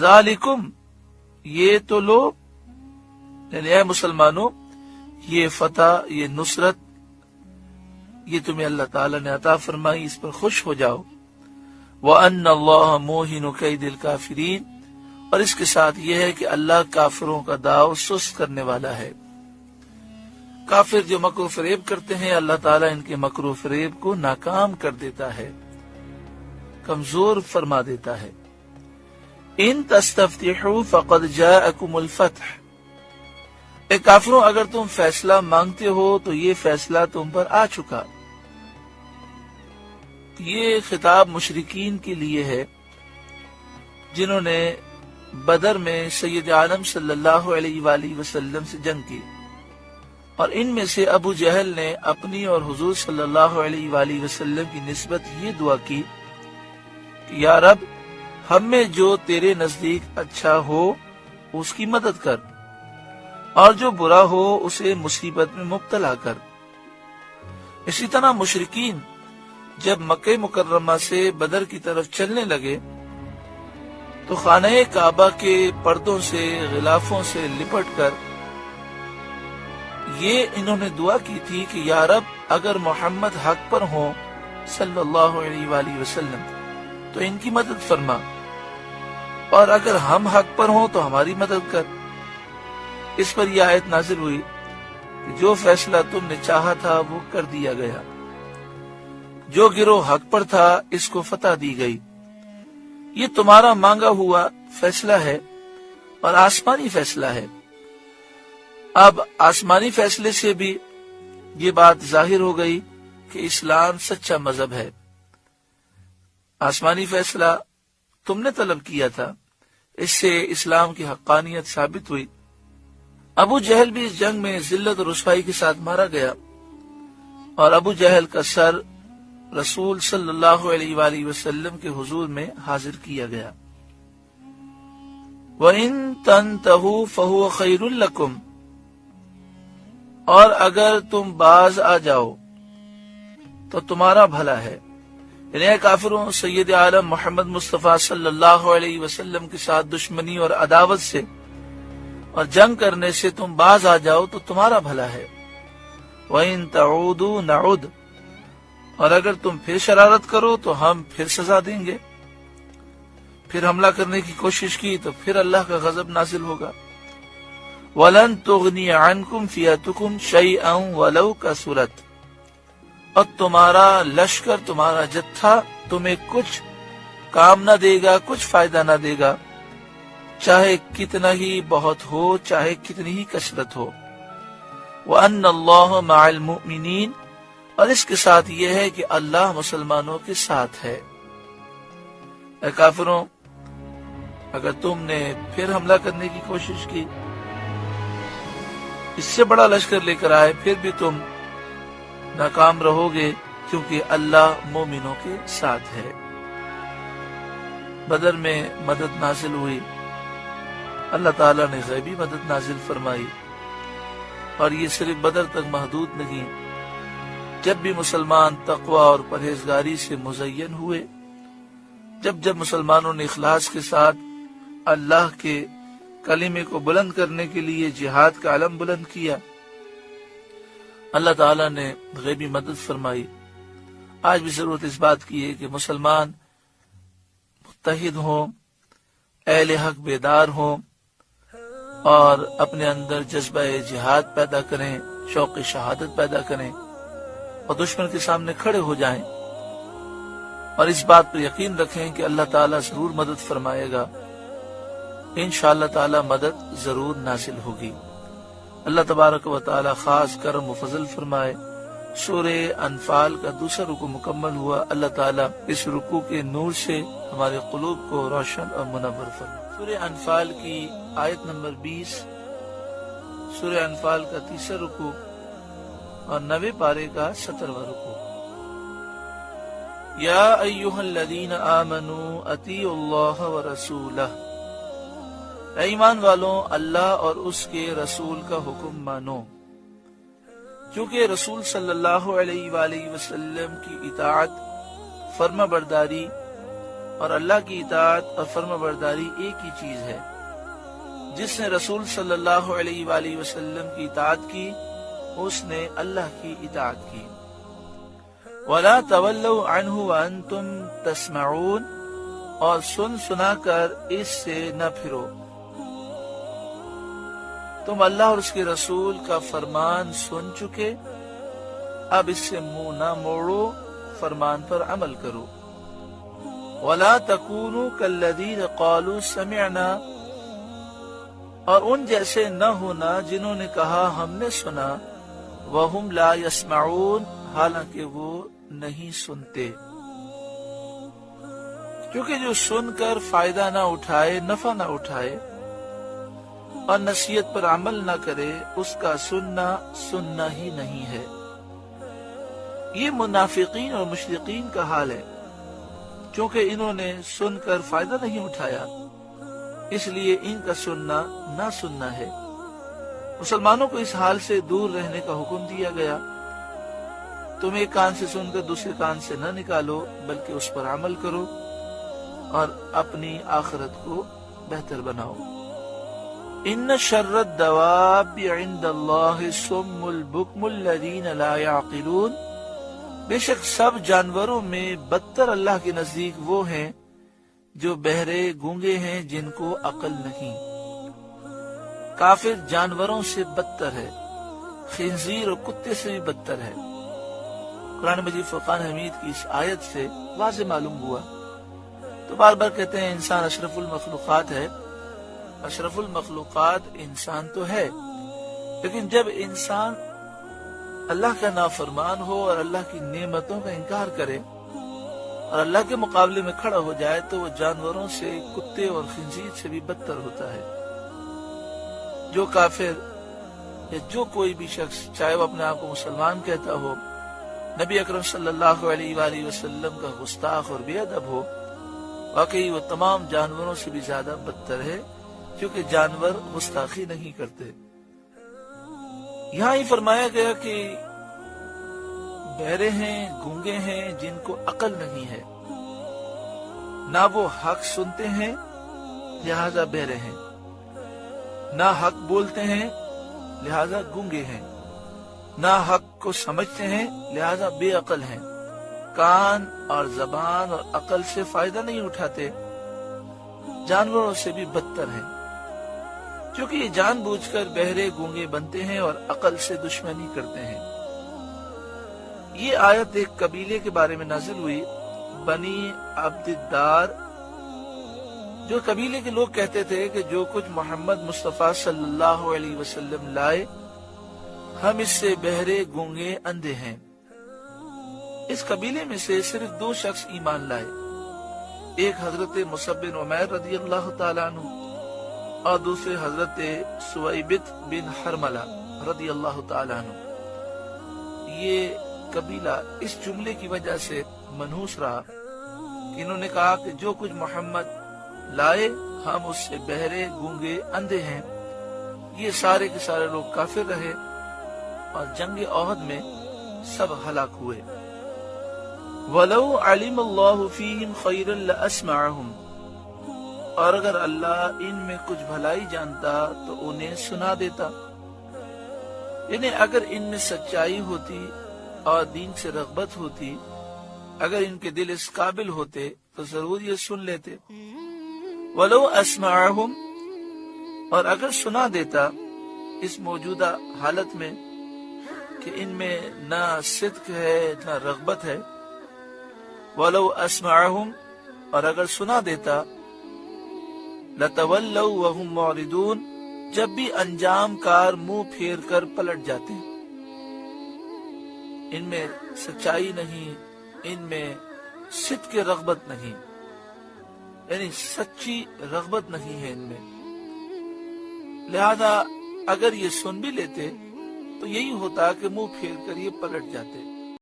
ذالکم، یہ تو لو، یعنی اے مسلمانوں، یہ فتح، یہ نصرت، یہ تمہیں اللہ تعالی نے عطا فرمائی، اس پر خوش ہو جاؤ۔ وَأَنَّ اللَّهَ مُوهِنُ كَيْدِ الْكَافِرِينَ، اور اس کے ساتھ یہ ہے کہ اللہ کافروں کا داؤ سست کرنے والا ہے۔ کافر جو مکر و فریب کرتے ہیں، اللہ تعالیٰ ان کے مکر و فریب کو ناکام کر دیتا ہے، کمزور فرما دیتا ہے۔ ان تستفتحوا فقد جاءکم الفتح، اے کافروں اگر تم فیصلہ مانگتے ہو تو یہ فیصلہ تم پر آ چکا۔ یہ خطاب مشرکین کے لیے ہے جنہوں نے بدر میں سید عالم صلی اللہ علیہ وآلہ وسلم سے جنگ کی، اور ان میں سے ابو جہل نے اپنی اور حضور صلی اللہ علیہ وآلہ وسلم کی نسبت یہ دعا کی کہ یا رب، ہم میں جو تیرے نزدیک اچھا ہو اس کی مدد کر، اور جو برا ہو اسے مصیبت میں مبتلا کر۔ اسی طرح مشرکین جب مکہ مکرمہ سے بدر کی طرف چلنے لگے تو خانہ کعبہ کے پردوں سے، غلافوں سے لپٹ کر یہ انہوں نے دعا کی تھی کہ یا رب، اگر محمد حق پر ہوں صلی اللہ علیہ وآلہ وسلم تو ان کی مدد فرما، اور اگر ہم حق پر ہوں تو ہماری مدد کر۔ اس پر یہ آیت نازل ہوئی کہ جو فیصلہ تم نے چاہا تھا وہ کر دیا گیا، جو گروہ حق پر تھا اس کو فتح دی گئی۔ یہ تمہارا مانگا ہوا فیصلہ ہے اور آسمانی فیصلہ ہے۔ اب آسمانی فیصلے سے بھی یہ بات ظاہر ہو گئی کہ اسلام سچا مذہب ہے۔ آسمانی فیصلہ تم نے طلب کیا تھا، اس سے اسلام کی حقانیت ثابت ہوئی۔ ابو جہل بھی اس جنگ میں ذلت اور رسوائی کے ساتھ مارا گیا، اور ابو جہل کا سر رسول صلی اللہ علیہ وآلہ وسلم کے حضور میں حاضر کیا گیا۔ وَإِن تَنْتَهُوا فَهُوَ خَيْرٌ لَكُمْ، اور اگر تم باز آ جاؤ تو تمہارا بھلا ہے۔ یعنی اے کافروں، سید عالم محمد مصطفیٰ صلی اللہ علیہ وسلم کے ساتھ دشمنی اور عداوت سے اور جنگ کرنے سے تم باز آ جاؤ تو تمہارا بھلا ہے۔ وَإِن تَعُودُوا نَعُدْ، اور اگر تم پھر شرارت کرو تو ہم پھر سزا دیں گے۔ پھر حملہ کرنے کی کوشش کی تو پھر اللہ کا غضب نازل ہوگا۔ وَلَن تُغْنِيَ عَنْكُمْ فِئَتُكُمْ شَيْئًا وَلَوْ كَثُرَتْ، اور تمہارا لشکر، تمہارا جتھا تمہیں کچھ کام نہ دے گا، کچھ فائدہ نہ دے گا، چاہے کتنا ہی بہت ہو، چاہے کتنی ہی کثرت ہو۔ وَأَنَّ اللَّهَ مَعَ الْمُؤْمِنِينَ، اور اس کے ساتھ یہ ہے کہ اللہ مسلمانوں کے ساتھ ہے۔ اے کافروں، اگر تم نے پھر حملہ کرنے کی کوشش کی، اس سے بڑا لشکر لے کر آئے، پھر بھی تم ناکام رہو گے، کیونکہ اللہ مومنوں کے ساتھ ہے۔ بدر میں مدد نازل ہوئی، اللہ تعالیٰ نے غیبی مدد نازل فرمائی، اور یہ صرف بدر تک محدود نہیں۔ جب بھی مسلمان تقوی اور پرہیزگاری سے مزین ہوئے، جب مسلمانوں نے اخلاص کے ساتھ اللہ کے کلمے کو بلند کرنے کے لیے جہاد کا علم بلند کیا، اللہ تعالیٰ نے غیبی مدد فرمائی۔ آج بھی ضرورت اس بات کی ہے کہ مسلمان متحد ہوں، اہل حق بیدار ہوں، اور اپنے اندر جذبہ جہاد پیدا کریں، شوق شہادت پیدا کریں، اور دشمن کے سامنے کھڑے ہو جائیں، اور اس بات پر یقین رکھیں کہ اللہ تعالیٰ ضرور مدد فرمائے گا، انشاءاللہ تعالیٰ مدد ضرور نازل ہوگی۔ اللہ تبارک و تعالیٰ خاص کرم و فضل فرمائے۔ سورہ انفال کا دوسرا رکوع مکمل ہوا۔ اللہ تعالیٰ اس رکوع کے نور سے ہمارے قلوب کو روشن اور منور فرمائے۔ سورہ انفال کی آیت نمبر 20، سورہ انفال کا تیسرا رکوع اور 90 پارے کا 17واں رکوع۔ یا ایھا الذین آمنوا اطیعوا اللہ ورسولہ، اے ایمان والوں، اللہ اور اس کے رسول کا حکم مانو۔ کیونکہ رسول صلی اللہ علیہ وآلہ وسلم کی اطاعت، فرما برداری اور اللہ کی اطاعت اور فرما برداری ایک ہی چیز ہے۔ جس نے رسول صلی اللہ علیہ وآلہ وسلم کی اطاعت کی اس نے اللہ کی اطاعت کی۔ وَلَا تَوَلَّوْا عَنْهُ وَأَنْتُمْ تَسْمَعُونَ، اور سن سنا کر اس سے نہ پھرو، تم اللہ اور اس کے رسول کا فرمان سن چکے، اب اس سے منہ نہ موڑو، فرمان پر عمل کرو۔ وَلَا تَكُونُوا كَالَّذِينَ قَالُوا سَمِعْنَا، اور ان جیسے نہ ہونا جنہوں نے کہا ہم نے سنا، وَهُمْ لَا يَسْمَعُونَ، حالانکہ وہ نہیں سنتے۔ کیونکہ جو سن کر فائدہ نہ اٹھائے، نفع نہ اٹھائے اور نصیحت پر عمل نہ کرے، اس کا سننا ہی نہیں ہے۔ یہ منافقین اور مشرکین کا حال ہے۔ چونکہ انہوں نے سن کر فائدہ نہیں اٹھایا، اس لیے ان کا سننا نہ سننا ہے۔ مسلمانوں کو اس حال سے دور رہنے کا حکم دیا گیا۔ تم ایک کان سے سن کر دوسرے کان سے نہ نکالو، بلکہ اس پر عمل کرو اور اپنی آخرت کو بہتر بناؤ۔ ان شر الدواب عند اللہ الصم البکم الذین لا یعقلون، بے شک سب جانوروں میں بدتر اللہ کے نزدیک وہ ہیں جو بہرے گونگے ہیں، جن کو عقل نہیں۔ کافر جانوروں سے بدتر ہے، خنزیر اور کتے سے بھی بدتر ہے۔ قرآن مجید فرقان حمید کی اس آیت سے واضح معلوم ہوا۔ تو بار بار کہتے ہیں انسان اشرف المخلوقات ہے۔ اشرف المخلوقات انسان تو ہے، لیکن جب انسان اللہ کا نافرمان ہو اور اللہ کی نعمتوں کا انکار کرے اور اللہ کے مقابلے میں کھڑا ہو جائے تو وہ جانوروں سے، کتے اور خنزیر سے بھی بدتر ہوتا ہے۔ جو کافر یا جو کوئی بھی شخص، چاہے وہ اپنے آپ کو مسلمان کہتا ہو، نبی اکرم صلی اللہ علیہ وآلہ وسلم کا گستاخ اور بے ادب ہو، واقعی وہ تمام جانوروں سے بھی زیادہ بدتر ہے، کیونکہ جانور گستاخی نہیں کرتے۔ یہاں ہی فرمایا گیا کہ بہرے ہیں، گونگے ہیں، جن کو عقل نہیں ہے، نہ وہ حق سنتے ہیں لہذا بہرے ہیں، نہ حق بولتے ہیں لہذا گونگے ہیں، نہ حق کو سمجھتے ہیں لہذا بے عقل ہیں، کان اور زبان اور عقل سے فائدہ نہیں اٹھاتے، جانوروں سے بھی بدتر ہیں، کیونکہ یہ جان بوجھ کر بہرے گونگے بنتے ہیں اور عقل سے دشمنی کرتے ہیں۔ یہ آیت ایک قبیلے کے بارے میں نازل ہوئی، بنی عبد الدار، جو قبیلے کے لوگ کہتے تھے کہ جو کچھ محمد مصطفیٰ صلی اللہ علیہ وسلم لائے، ہم اس سے بہرے گونگے اندھے ہیں۔ اس قبیلے میں سے صرف 2 شخص ایمان لائے، ایک حضرت مصعب بن عمیر رضی اللہ تعالیٰ عنہ اور دوسرے حضرت سویبت بن حرملہ رضی اللہ تعالیٰ عنہ۔ یہ قبیلہ اس جملے کی وجہ سے منحوس رہا کہ انہوں نے کہا کہ جو کچھ محمد لائے ہم اس سے بہرے گونگے اندھے ہیں۔ یہ سارے کے سارے لوگ کافر رہے اور جنگ احد میں سب ہلاک ہوئے۔ وَلَوْ عَلِمَ اللَّهُ فِيهِمْ خَيْرًا لَأَسْمَعَهُمْ، اور اگر اللہ ان میں کچھ بھلائی جانتا تو انہیں سنا دیتا، یعنی اگر ان میں سچائی ہوتی اور دین سے رغبت ہوتی، اگر ان کے دل اس قابل ہوتے تو ضرور یہ سن لیتے۔ وَلَوْ أَسْمَعَهُمْ، اور اگر سنا دیتا اس موجودہ حالت میں کہ ان میں نہ صدق ہے نہ رغبت ہے، وَلَوْ أَسْمَعَهُمْ، اور اگر سنا دیتا، لَتَوَلَّوْا وَهُمْ مُعْرِضُونَ، جب بھی انجام کار منہ پھیر کر پلٹ جاتے ہیں۔ ان میں سچائی نہیں، ان میں صدق کی رغبت نہیں، یعنی سچی رغبت نہیں ہے ان میں، لہذا اگر یہ سن بھی لیتے تو یہی ہوتا کہ منہ پھیر کر یہ پلٹ جاتے۔